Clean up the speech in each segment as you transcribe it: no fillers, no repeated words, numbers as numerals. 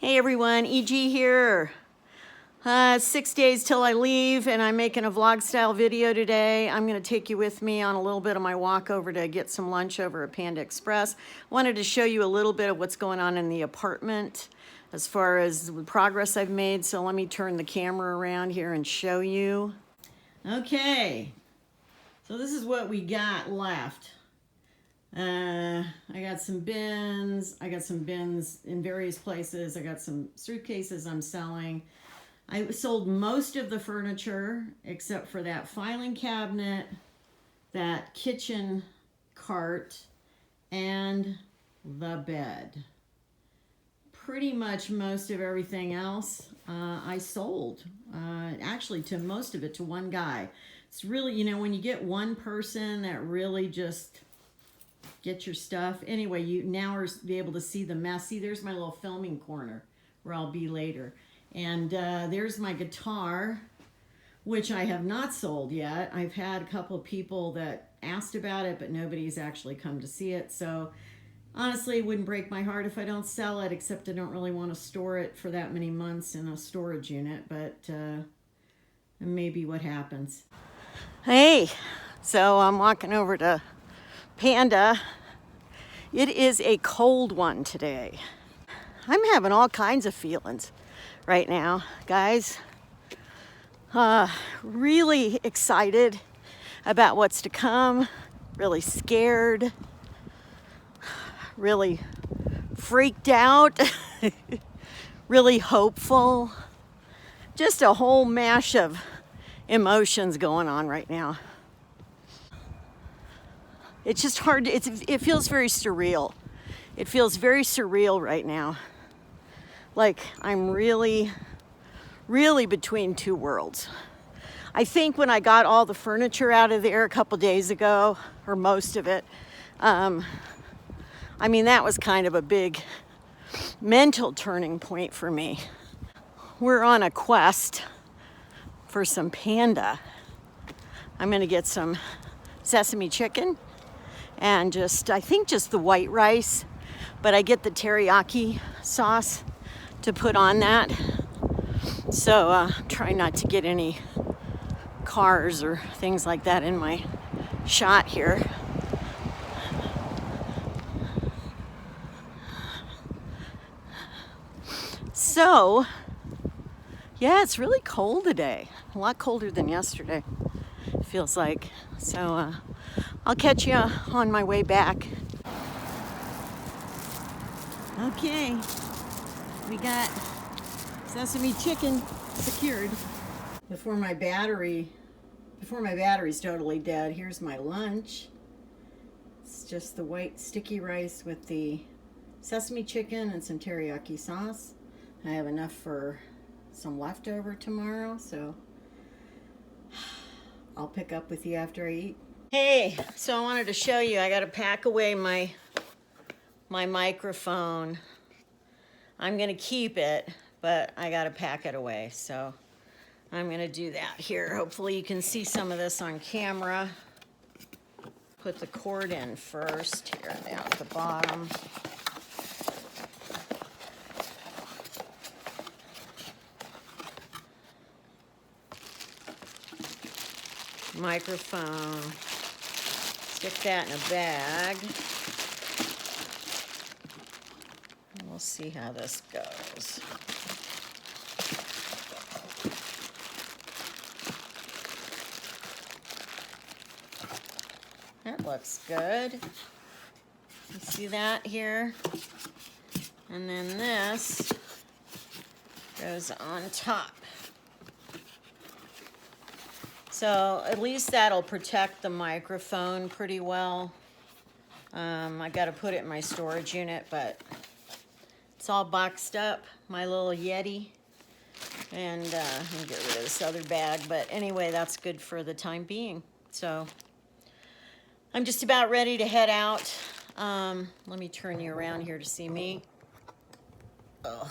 Hey everyone, EG here. 6 days till I leave and I'm making a vlog style video today. I'm gonna take you with me on a little bit of my walk over to get some lunch over at Panda Express. Wanted to show you a little bit of what's going on in the apartment as far as the progress I've made. So let me turn the camera around here and show you. Okay, so this is what we got left. I got some bins. I got some bins in various places. I got some suitcases I'm selling. I sold most of the furniture except for that filing cabinet, that kitchen cart, and the bed. Pretty much most of everything else I sold. Actually, to most of it to one guy. It's really, you know, when you get one person that really just get your stuff. Anyway, you now are be able to see the mess. See, there's my little filming corner where I'll be later. And there's my guitar, which I have not sold yet. I've had a couple of people that asked about it, but nobody's actually come to see it. So honestly, it wouldn't break my heart if I don't sell it, except I don't really want to store it for that many months in a storage unit, but maybe what happens. Hey, so I'm walking over to Panda. It is a cold one today. I'm having all kinds of feelings right now, guys. Really excited about what's to come, really scared, really freaked out, really hopeful. Just a whole mash of emotions going on right now. It's just hard. It feels very surreal. It feels very surreal right now. Like I'm really between two worlds. I think when I got all the furniture out of there a couple days ago, or most of it, I mean, that was kind of a big mental turning point for me. We're on a quest for some Panda. I'm gonna get some sesame chicken and I think just the white rice, but I get the teriyaki sauce to put on that. So try not to get any cars or things like that in my shot here. So, yeah, it's really cold today. A lot colder than yesterday, it feels like. So I'll catch you on my way back. Okay, we got sesame chicken secured. Before my battery's totally dead, here's my lunch. It's just the white sticky rice with the sesame chicken and some teriyaki sauce. I have enough for some leftover tomorrow, so I'll pick up with you after I eat. Hey, so I wanted to show you, I got to pack away my microphone. I'm going to keep it, but I got to pack it away. So I'm going to do that here. Hopefully you can see some of this on camera. Put the cord in first here down at the bottom. Microphone. Stick that in a bag. And we'll see how this goes. That looks good. You see that here? And then this goes on top. So at least that'll protect the microphone pretty well. I got to put it in my storage unit, but it's all boxed up, my little Yeti. And I'll get rid of this other bag. But anyway, that's good for the time being. So I'm just about ready to head out. Let me turn you around here to see me. Ugh.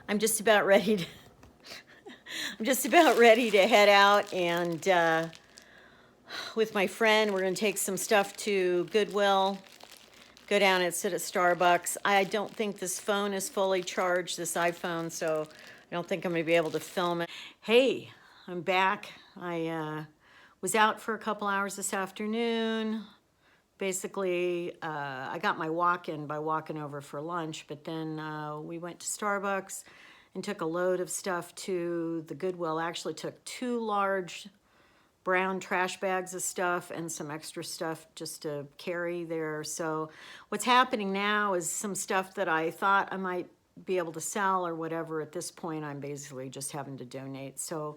I'm just about ready to head out, and with my friend, we're going to take some stuff to Goodwill go down and sit at Starbucks. I don't think this phone is fully charged, this iPhone, so I don't think I'm gonna be able to film it. Hey, I'm back. I was out for a couple hours this afternoon. Basically, I got my walk in by walking over for lunch, but then we went to Starbucks and took a load of stuff to the Goodwill. I actually took 2 large brown trash bags of stuff and some extra stuff just to carry there. So what's happening now is some stuff that I thought I might be able to sell or whatever. At this point, I'm basically just having to donate. So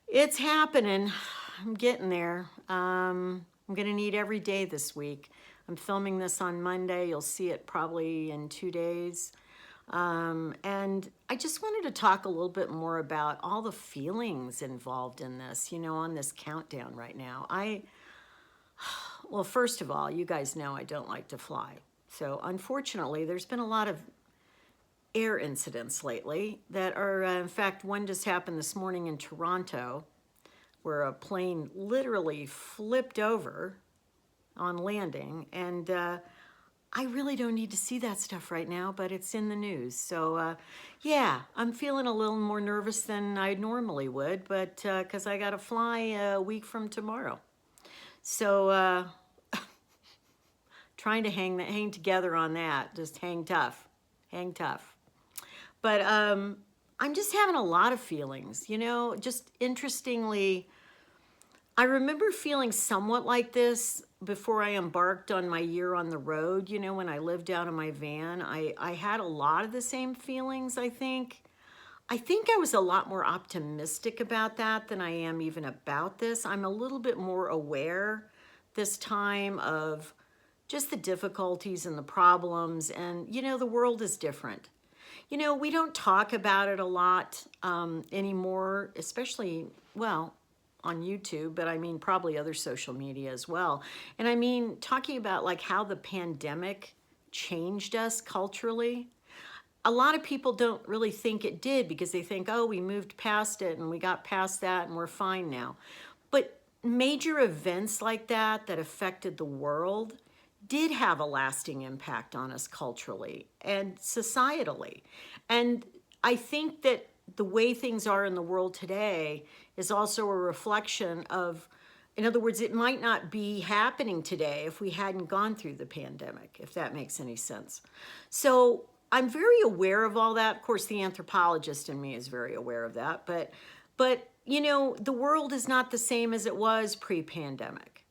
it's happening. I'm getting there. I'm going to need every day this week. I'm filming this on Monday. You'll see it probably in 2 days. And I just wanted to talk a little bit more about all the feelings involved in this, you know, on this countdown right now. Well, first of all, you guys know I don't like to fly. So unfortunately, there's been a lot of air incidents lately that are, in fact, one just happened this morning in Toronto where a plane literally flipped over on landing, and I really don't need to see that stuff right now, but it's in the news. So yeah, I'm feeling a little more nervous than I normally would, but because I got to fly a week from tomorrow. So trying to hang together on that, just hang tough. But I'm just having a lot of feelings, you know, just interestingly, I remember feeling somewhat like this before I embarked on my year on the road. You know, when I lived out in my van, I had a lot of the same feelings, I think. I think I was a lot more optimistic about that than I am even about this. I'm a little bit more aware this time of just the difficulties and the problems, and, you know, the world is different. You know, we don't talk about it a lot anymore, especially, well, on YouTube, but I mean probably other social media as well. And I mean, talking about like how the pandemic changed us culturally. A lot of people don't really think it did because they think, oh, we moved past it and we got past that and we're fine now. But major events like that that affected the world did have a lasting impact on us culturally and societally. And I think that the way things are in the world today is also a reflection of, in other words, it might not be happening today if we hadn't gone through the pandemic, if that makes any sense. So I'm very aware of all that. Of course, the anthropologist in me is very aware of that, but you know, the world is not the same as it was pre-pandemic.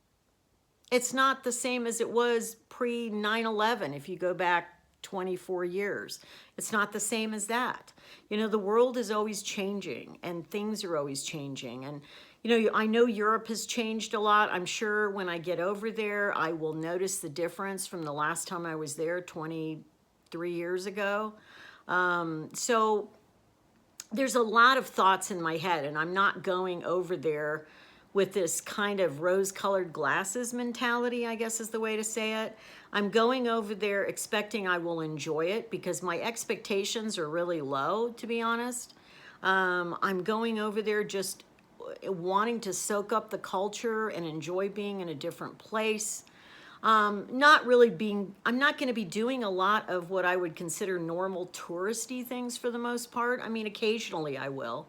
It's not the same as it was pre 9/11 if you go back 24 years. It's not the same as that. You know, the world is always changing and things are always changing. And, you know, I know Europe has changed a lot. I'm sure when I get over there, I will notice the difference from the last time I was there 23 years ago. So there's a lot of thoughts in my head, and I'm not going over there with this kind of rose-colored glasses mentality, I guess is the way to say it. I'm going over there expecting I will enjoy it because my expectations are really low, to be honest. I'm going over there just wanting to soak up the culture and enjoy being in a different place. I'm not going to be doing a lot of what I would consider normal touristy things for the most part. I mean, occasionally I will.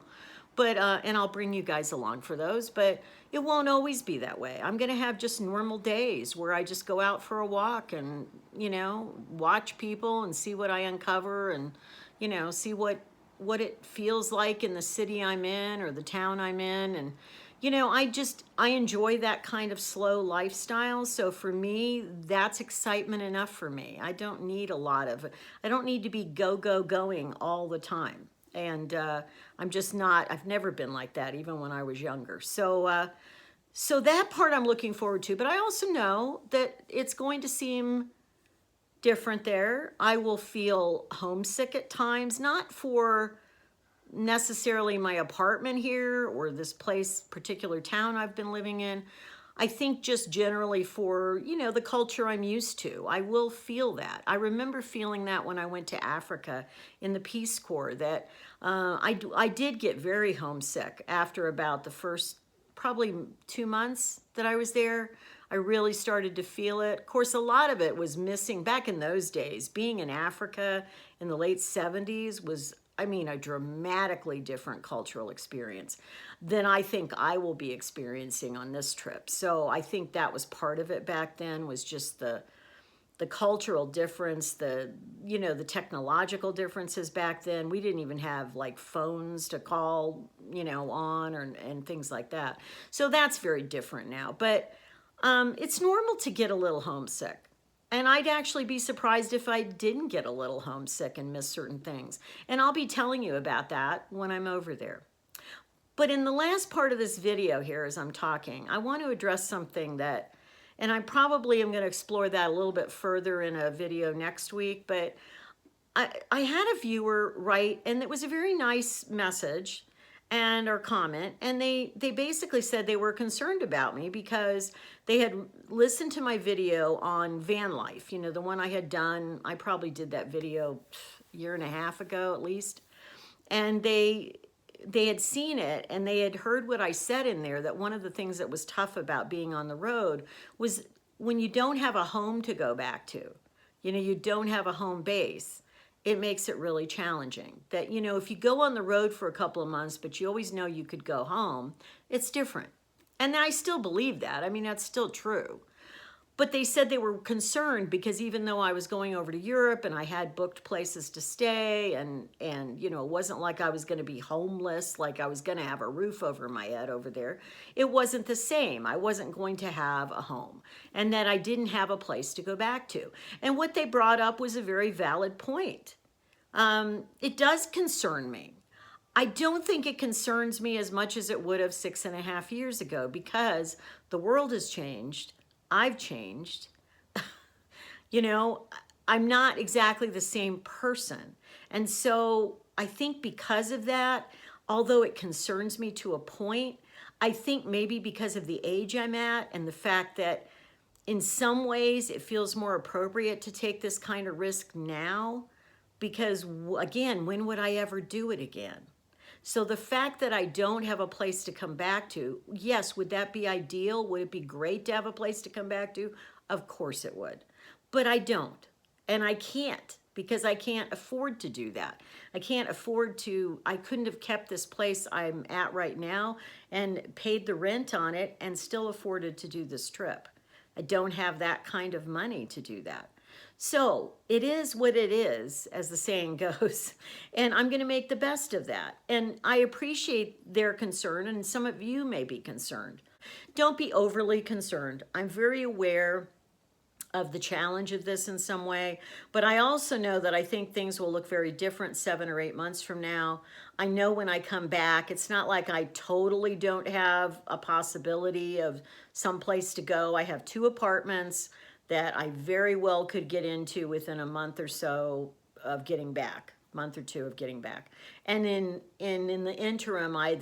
But, and I'll bring you guys along for those, but it won't always be that way. I'm going to have just normal days where I just go out for a walk and, you know, watch people and see what I uncover and, you know, see what it feels like in the city I'm in or the town I'm in. And, you know, I enjoy that kind of slow lifestyle. So for me, that's excitement enough for me. I don't need I don't need to be going all the time. And I'm just not, I've never been like that, even when I was younger. So that part I'm looking forward to. But I also know that it's going to seem different there. I will feel homesick at times, not for necessarily my apartment here or this particular town I've been living in. I think just generally for, you know, the culture I'm used to. I will feel that. I remember feeling that when I went to Africa in the Peace Corps, that I did get very homesick after about the first probably 2 months that I was there. I really started to feel it. Of course, a lot of it was missing back in those days. Being in Africa in the late 70s was, I mean, a dramatically different cultural experience than I think I will be experiencing on this trip. So I think that was part of it back then, was just the cultural difference, the technological differences back then. We didn't even have like phones to call, on, and things like that. So that's very different now. But it's normal to get a little homesick. And I'd actually be surprised if I didn't get a little homesick and miss certain things. And I'll be telling you about that when I'm over there. But in the last part of this video here, as I'm talking, I want to address something that, and I probably am going to explore that a little bit further in a video next week, but I had a viewer write, and it was a very nice message and or comment, and they basically said they were concerned about me because they had listened to my video on van life, the one I had done. I probably did that video a year and a half ago at least, and they had seen it, and they had heard what I said in there, that one of the things that was tough about being on the road was when you don't have a home to go back to, you don't have a home base, it makes it really challenging. That, if you go on the road for a couple of months, but you always know you could go home, it's different. And I still believe that. I mean, that's still true. But they said they were concerned because even though I was going over to Europe and I had booked places to stay, and it wasn't like I was going to be homeless, like I was going to have a roof over my head over there. It wasn't the same. I wasn't going to have a home, and that I didn't have a place to go back to. And what they brought up was a very valid point. It does concern me. I don't think it concerns me as much as it would have 6.5 years ago, because the world has changed. I've changed. I'm not exactly the same person. And so I think because of that, although it concerns me to a point, I think maybe because of the age I'm at and the fact that in some ways it feels more appropriate to take this kind of risk now, because again, when would I ever do it again? So the fact that I don't have a place to come back to, yes, would that be ideal? Would it be great to have a place to come back to? Of course it would. But I don't. And I can't, because I can't afford to do that. I couldn't have kept this place I'm at right now and paid the rent on it and still afforded to do this trip. I don't have that kind of money to do that. So it is what it is, as the saying goes, and I'm going to make the best of that. And I appreciate their concern, and some of you may be concerned. Don't be overly concerned. I'm very aware of the challenge of this in some way, but I also know that I think things will look very different 7 or 8 months from now. I know when I come back, it's not like I totally don't have a possibility of some place to go. I have 2 apartments that I very well could get into within a month or so of getting back, month or 2 of getting back. And in the interim, I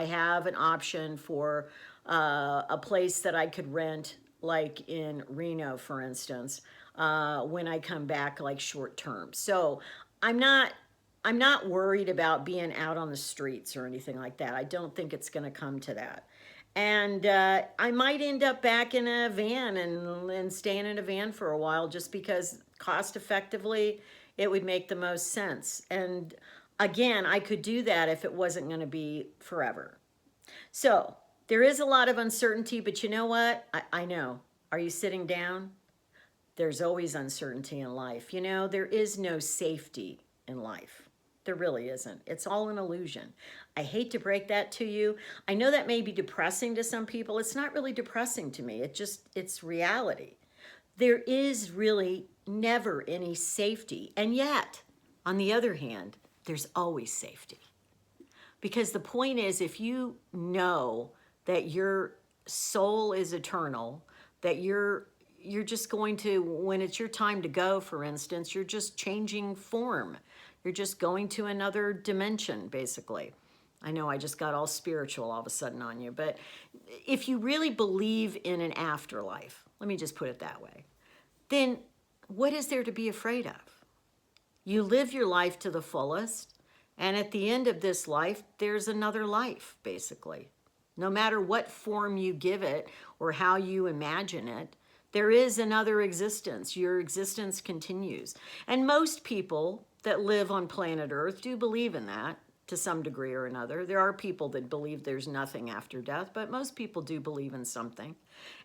have an option for a place that I could rent, like in Reno, for instance, when I come back, like short term. So I'm not worried about being out on the streets or anything like that. I don't think it's going to come to that. And I might end up back in a van and staying in a van for a while, just because cost effectively it would make the most sense. And again, I could do that if it wasn't going to be forever. So there is a lot of uncertainty, but you know what? I know. Are you sitting down? There's always uncertainty in life. There is no safety in life. There really isn't. It's all an illusion. I hate to break that to you. I know that may be depressing to some people. It's not really depressing to me. It's reality. There is really never any safety. And yet, on the other hand, there's always safety. Because the point is, if you know that your soul is eternal, that you're just going to, when it's your time to go, for instance, you're just changing form. You're just going to another dimension, basically. I know I just got all spiritual all of a sudden on you, but if you really believe in an afterlife, let me just put it that way, then what is there to be afraid of? You live your life to the fullest, and at the end of this life, there's another life, basically. No matter what form you give it or how you imagine it, there is another existence. Your existence continues. And most people that live on planet Earth do believe in that to some degree or another. There are people that believe there's nothing after death, but most people do believe in something.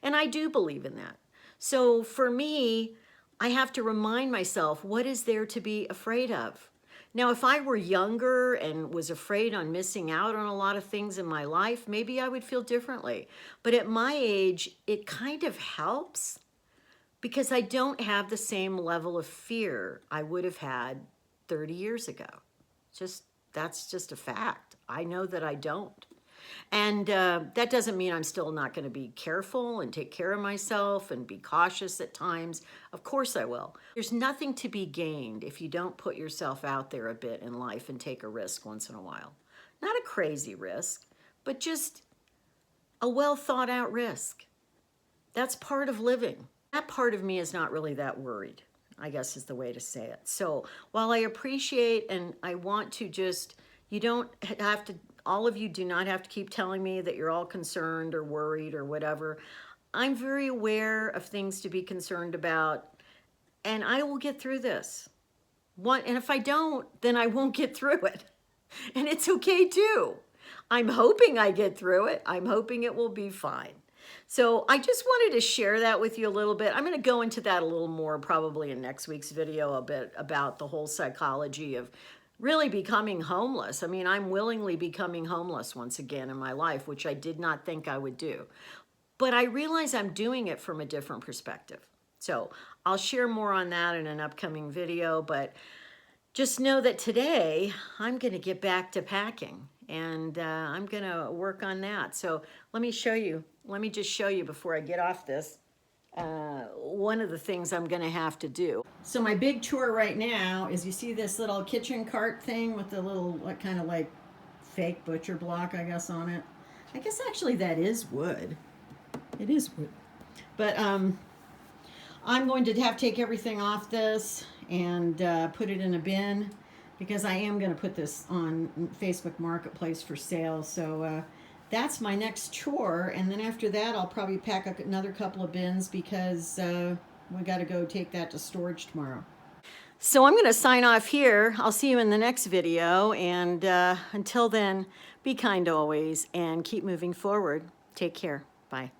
And I do believe in that. So for me, I have to remind myself, what is there to be afraid of? Now, if I were younger and was afraid on missing out on a lot of things in my life, maybe I would feel differently. But at my age, it kind of helps because I don't have the same level of fear I would have had 30 years ago. That's just a fact. I know that I don't. And that doesn't mean I'm still not going to be careful and take care of myself and be cautious at times. Of course I will. There's nothing to be gained if you don't put yourself out there a bit in life and take a risk once in a while. Not a crazy risk, but just a well thought out risk. That's part of living. That part of me is not really that worried, I guess is the way to say it. So while I appreciate and I want to just, you don't have to, all of you do not have to keep telling me that you're all concerned or worried or whatever. I'm very aware of things to be concerned about, and I will get through this. And if I don't, then I won't get through it. And it's okay too. I'm hoping I get through it. I'm hoping it will be fine. So I just wanted to share that with you a little bit. I'm going to go into that a little more probably in next week's video, a bit about the whole psychology of really becoming homeless. I mean, I'm willingly becoming homeless once again in my life, which I did not think I would do. But I realize I'm doing it from a different perspective. So I'll share more on that in an upcoming video, but just know that today I'm going to get back to packing and I'm going to work on that. So let me show you. Let me just show you before I get off this. One of the things I'm going to have to do. So my big chore right now is, you see this little kitchen cart thing with the little, what kind of like fake butcher block, I guess, on it. I guess actually that is wood. It is wood. But I'm going to have to take everything off this and put it in a bin because I am going to put this on Facebook Marketplace for sale. So that's my next chore, and then after that I'll probably pack up another couple of bins because we got to go take that to storage tomorrow. So I'm going to sign off here. I'll see you in the next video, and until then, be kind always and keep moving forward. Take care. Bye.